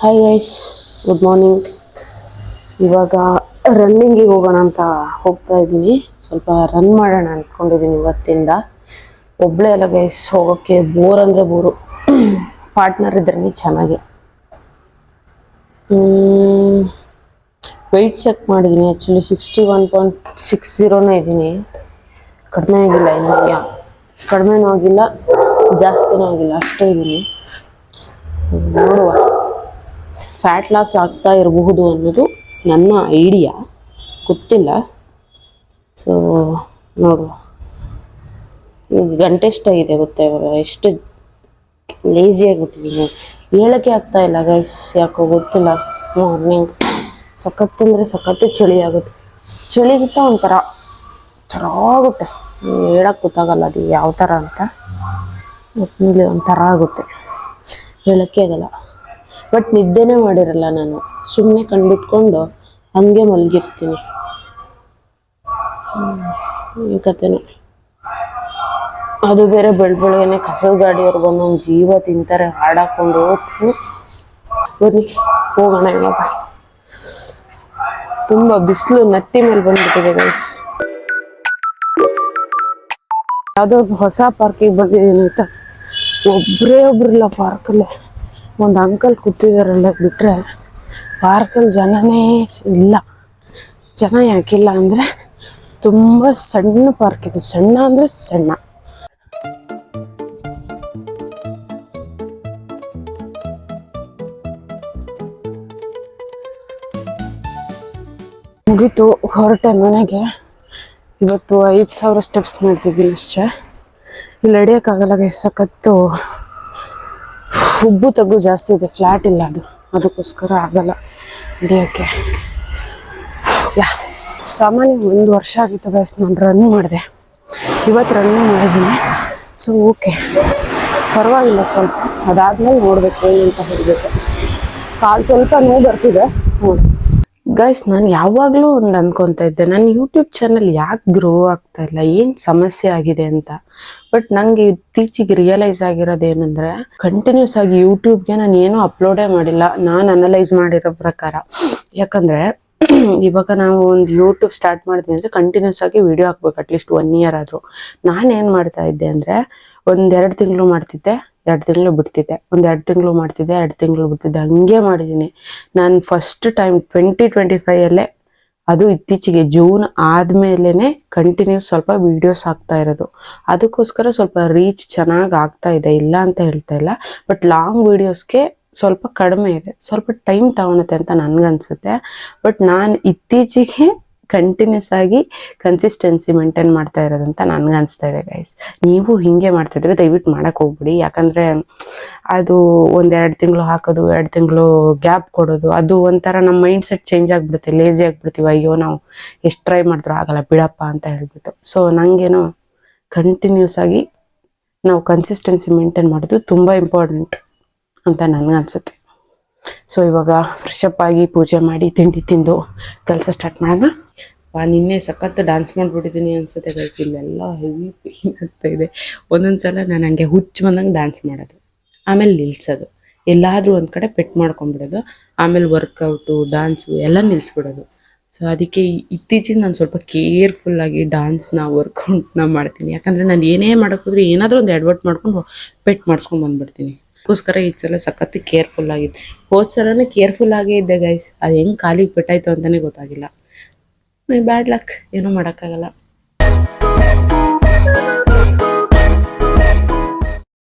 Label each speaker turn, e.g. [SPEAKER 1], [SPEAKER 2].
[SPEAKER 1] Hi guys, good morning. ಇವಾಗ ರನ್ನಿಂಗಿಗೆ ಹೋಗೋಣ ಅಂತ ಹೋಗ್ತಾ ಇದ್ದೀನಿ. ಸ್ವಲ್ಪ ರನ್ ಮಾಡೋಣ ಅಂದ್ಕೊಂಡಿದ್ದೀನಿ ಇವತ್ತಿಂದ. ಒಬ್ಬಳೇ ಅಲ್ಲ ಗೈಸ್, ಹೋಗೋಕ್ಕೆ ಬೋರ್ ಅಂದರೆ ಬೋರು. ಪಾರ್ಟ್ನರ್ ಇದ್ದರೆ ಚೆನ್ನಾಗಿ. ವೆಯ್ಟ್ ಚೆಕ್ ಮಾಡಿದ್ದೀನಿ. ಆ್ಯಕ್ಚುಲಿ 61.60 ಇದ್ದೀನಿ. ಕಡಿಮೆ ಆಗಿಲ್ಲ, ಇನ್ನೂ ಕಡಿಮೆನೂ ಆಗಿಲ್ಲ, ಜಾಸ್ತಿನೂ ಆಗಿಲ್ಲ, ಅಷ್ಟೇ ಇದ್ದೀನಿ. ಸೊ ನೋಡುವ, ಫ್ಯಾಟ್ ಲಾಸ್ ಆಗ್ತಾ ಇರಬಹುದು ಅನ್ನೋದು ನನ್ನ ಐಡಿಯಾ, ಗೊತ್ತಿಲ್ಲ. ಸೊ ನೋಡುವ. ಈಗ ಗಂಟೆ ಎಷ್ಟಾಗಿದೆ ಗೊತ್ತಾ? ಇವಾಗ ಎಷ್ಟು ಲೇಸಿಯಾಗಿಬಿಟ್ಟಿದ್ದೀನಿ, ಹೇಳೋಕ್ಕೆ ಆಗ್ತಾ ಇಲ್ಲ ಗೈಸ್, ಯಾಕೋ ಗೊತ್ತಿಲ್ಲ. ಮಾರ್ನಿಂಗ್ ಸಖತ್ತಂದರೆ ಸಖತ್ತು ಚಳಿ ಆಗುತ್ತೆ. ಚಳಿಗಿಂತ ಒಂಥರ ಆಗುತ್ತೆ, ಹೇಳಕ್ಕೆ ಗೊತ್ತಾಗಲ್ಲ ಅದು ಯಾವ ಥರ ಅಂತ. ಒಟ್ಟಿನಲ್ಲಿ ಒಂಥರ ಆಗುತ್ತೆ, ಹೇಳೋಕ್ಕೆ ಆಗಲ್ಲ. ಬಟ್ ನಿದ್ದೆನೇ ಮಾಡಿರಲ್ಲ ನಾನು, ಸುಮ್ಮನೆ ಕಣ್ಬಿಟ್ಕೊಂಡು ಹಂಗೆ ಮಲಗಿರ್ತೀನಿ. ಈ ಕಥೆನ ಅದು ಬೇರೆ ಬೆಳಗ್ಗೆನೆ ಕಸದ ಗಾಡಿಯವ್ರಿಗೆ ಒಂದೊಂದು ಜೀವ ತಿಂತಾರೆ ಹಾಡಾಕೊಂಡು. ಬನ್ನಿ ಹೋಗೋಣ. ಇವಾಗ ತುಂಬ ಬಿಸಿಲು ನೆತ್ತಿ ಮೇಲೆ ಬಂದ್ಬಿಟ್ಟಿದೆ ಗೈಸ್. ಯಾವುದೋ ಹೊಸ ಪಾರ್ಕಿಗೆ ಬಂದಿದ್ದೀನಿ ಆಯ್ತಾ. ಒಬ್ಬರಿಲ್ಲ ಪಾರ್ಕಲ್ಲಿ. ಒಂದು ಅಂಕಲ್ ಕೂತಿದಾರಲ್ಲ ಬಿಟ್ಟರೆ ಪಾರ್ಕಲ್ಲಿ ಜನನೇ ಇಲ್ಲ. ಜನ ಯಾಕಿಲ್ಲ ಅಂದರೆ ತುಂಬ ಸಣ್ಣ ಪಾರ್ಕ್ ಇದು. ಸಣ್ಣ ಅಂದರೆ ಸಣ್ಣ. ಮುಗೀತು, ಹೊರಟೆ ಮನೆಗೆ. ಇವತ್ತು 5,000 ಸ್ಟೆಪ್ಸ್ ಮಾಡ್ತಿದ್ದೀನಿ ಅಷ್ಟೇ. ಇಲ್ಲಿ ನಡೆಯೋಕ್ಕಾಗಲ್ಲ ಗೈಸ್, ಸಖತ್ತು ಉಬ್ಬು ತಗ್ಗು ಜಾಸ್ತಿ ಇದೆ, ಫ್ಲ್ಯಾಟ್ ಇಲ್ಲ ಅದು, ಅದಕ್ಕೋಸ್ಕರ ಆಗಲ್ಲ ನಡೆಯೋಕ್ಕೆ. ಸಾಮಾನ್ಯ 1 ವರ್ಷ ಆಗಿತ್ತು ಗೈಸ್ ನಾನು ರನ್ ಮಾಡಿದೆ. ಇವತ್ತು ರನ್ನಿಂಗ್ ಮಾಡಿದ್ದೀನಿ. ಸೊ ಓಕೆ, ಪರವಾಗಿಲ್ಲ ಸ್ವಲ್ಪ. ಅದಾದ್ಮೇಲೆ ನೋಡಬೇಕು ಅಂತ ಹೇಳಬೇಕು. ಕಾಲು ಸ್ವಲ್ಪ ನೋವು ಬರ್ತಿದೆ ನೋಡಿ ಗೈಸ್. ನಾನು ಯಾವಾಗಲೂ ಒಂದು ಅಂದ್ಕೊತಾ ಇದ್ದೆ, ನನ್ನ ಯೂಟ್ಯೂಬ್ ಚಾನಲ್ ಯಾಕೆ ಗ್ರೋ ಆಗ್ತಾ ಇಲ್ಲ, ಏನು ಸಮಸ್ಯೆ ಆಗಿದೆ ಅಂತ. ಬಟ್ ನನಗೆ ಇತ್ತೀಚೆಗೆ ರಿಯಲೈಸ್ ಆಗಿರೋದೇನೆಂದರೆ, ಕಂಟಿನ್ಯೂಸ್ ಆಗಿ ಯೂಟ್ಯೂಬ್ಗೆ ನಾನು ಏನೂ ಅಪ್ಲೋಡೇ ಮಾಡಿಲ್ಲ, ನಾನು ಅನಲೈಸ್ ಮಾಡಿರೋ ಪ್ರಕಾರ. ಯಾಕಂದರೆ ಇವಾಗ ನಾವು ಒಂದು ಯೂಟ್ಯೂಬ್ ಸ್ಟಾರ್ಟ್ ಮಾಡಿದ್ವಿ ಅಂದರೆ ಕಂಟಿನ್ಯೂಸ್ ಆಗಿ ವಿಡಿಯೋ ಹಾಕ್ಬೇಕು, ಅಟ್ಲೀಸ್ಟ್ 1 ಇಯರ್ ಆದರೂ. ನಾನೇನು ಮಾಡ್ತಾ ಇದ್ದೆ ಅಂದರೆ, 1-2 ತಿಂಗಳು ಮಾಡ್ತಿದ್ದೆ, 2 ತಿಂಗಳು ಬಿಡ್ತಿದ್ದೆ, 1-2 ತಿಂಗಳು ಮಾಡ್ತಿದ್ದೆ, 2 ತಿಂಗಳು ಬಿಡ್ತಿದ್ದೆ, ಹಂಗೆ ಮಾಡಿದ್ದೀನಿ ನಾನು. ಫಸ್ಟ್ ಟೈಮ್ 2025 ಅದು ಇತ್ತೀಚೆಗೆ ಜೂನ್ ಆದಮೇಲೆ ಕಂಟಿನ್ಯೂಸ್ ಸ್ವಲ್ಪ ವೀಡಿಯೋಸ್ ಆಗ್ತಾ ಇರೋದು. ಅದಕ್ಕೋಸ್ಕರ ಸ್ವಲ್ಪ ರೀಚ್ ಚೆನ್ನಾಗಿ ಆಗ್ತಾ ಇದೆ, ಇಲ್ಲ ಅಂತ ಹೇಳ್ತಾ ಇಲ್ಲ. ಬಟ್ ಲಾಂಗ್ ವೀಡಿಯೋಸ್ಗೆ ಸ್ವಲ್ಪ ಕಡಿಮೆ ಇದೆ, ಸ್ವಲ್ಪ ಟೈಮ್ ತಗೊಳುತ್ತೆ ಅಂತ ನನಗನ್ಸುತ್ತೆ. ಬಟ್ ನಾನು ಇತ್ತೀಚೆಗೆ ಕಂಟಿನ್ಯೂಸ್ ಆಗಿ ಕನ್ಸಿಸ್ಟೆನ್ಸಿ ಮೇಂಟೈನ್ ಮಾಡ್ತಾ ಇರೋದಂತ ನನಗನ್ಸ್ತಾ ಇದೆ ಗೈಸ್. ನೀವು ಹೀಗೆ ಮಾಡ್ತಿದ್ರೆ ದಯವಿಟ್ಟು ಮಾಡೋಕ್ಕೆ ಹೋಗ್ಬಿಡಿ. ಯಾಕಂದರೆ ಅದು 1-2 ತಿಂಗಳು ಹಾಕೋದು, 2 ತಿಂಗಳು ಗ್ಯಾಪ್ ಕೊಡೋದು, ಅದು ಒಂಥರ ನಮ್ಮ ಮೈಂಡ್ ಸೆಟ್ ಚೇಂಜ್ ಆಗಿಬಿಡುತ್ತೆ, ಲೇಸಿ ಆಗಿಬಿಡ್ತೀವಿ. ಅಯ್ಯೋ ನಾವು ಎಷ್ಟು ಟ್ರೈ ಮಾಡಿದ್ರೂ ಆಗಲ್ಲ ಬಿಡಪ್ಪ ಅಂತ ಹೇಳ್ಬಿಟ್ಟು. ಸೊ ನನಗೇನೋ ಕಂಟಿನ್ಯೂಸ್ ಆಗಿ ನಾವು ಕನ್ಸಿಸ್ಟೆನ್ಸಿ ಮೇಂಟೈನ್ ಮಾಡೋದು ತುಂಬ ಇಂಪಾರ್ಟೆಂಟ್ ಅಂತ ನನಗನ್ಸುತ್ತೆ. ಸೊ ಇವಾಗ ಫ್ರೆಶಪ್ ಆಗಿ ಪೂಜೆ ಮಾಡಿ ತಿಂಡಿ ತಿಂದು ಕೆಲಸ ಸ್ಟಾರ್ಟ್ ಮಾಡೋಣ. ನಿನ್ನೆ ಸಖತ್ತು ಡ್ಯಾನ್ಸ್ ಮಾಡಿಬಿಟ್ಟಿದ್ದೀನಿ ಅನ್ಸುತ್ತೆ ಗೈಸ್. ಇಲ್ಲೆಲ್ಲ ಹೆವಿ ಪೇನ್ ಆಗ್ತಾ ಇದೆ. ಒಂದೊಂದು ಸಲ ನಾನು ಹಂಗೆ ಹುಚ್ಚು ಬಂದಂಗೆ ಡ್ಯಾನ್ಸ್ ಮಾಡೋದು, ಆಮೇಲೆ ನಿಲ್ಲಿಸೋದು, ಎಲ್ಲಾದರೂ ಒಂದು ಕಡೆ ಪೆಟ್ ಮಾಡ್ಕೊಂಡ್ಬಿಡೋದು, ಆಮೇಲೆ ವರ್ಕೌಟು ಡ್ಯಾನ್ಸು ಎಲ್ಲ ನಿಲ್ಲಿಸ್ಬಿಡೋದು. ಸೊ ಅದಕ್ಕೆ ಇತ್ತೀಚೆಗೆ ನಾನು ಸ್ವಲ್ಪ ಕೇರ್ಫುಲ್ಲಾಗಿ ಡ್ಯಾನ್ಸ್ನ ವರ್ಕೌಟ್ನ ಮಾಡ್ತೀನಿ. ಯಾಕಂದರೆ ನಾನು ಏನೇ ಮಾಡೋಕ್ಕೋದ್ರೂ ಏನಾದರೂ ಒಂದು ಎಡ್ವರ್ಟ್ ಮಾಡ್ಕೊಂಡು ಪೆಟ್ ಮಾಡಿಸ್ಕೊಂಡು ಬಂದುಬಿಡ್ತೀನಿ. ಅದಕ್ಕೋಸ್ಕರ ಈ ಸಲ ಸಖತ್ತು ಕೇರ್ಫುಲ್ ಆಗಿದೆ. ಹೋದ ಸಲನೇ ಕೇರ್ಫುಲ್ ಆಗೇ ಇದ್ದೆ ಗೈಸ್. ಅದು ಹೆಂಗೆ ಕಾಲಿಗೆ ಪೆಟ್ಟಾಯಿತು ಅಂತಲೇ ಗೊತ್ತಾಗಿಲ್ಲ. ಬ್ಯಾಡ್ ಲಕ್, ಏನೂ ಮಾಡೋಕ್ಕಾಗಲ್ಲ.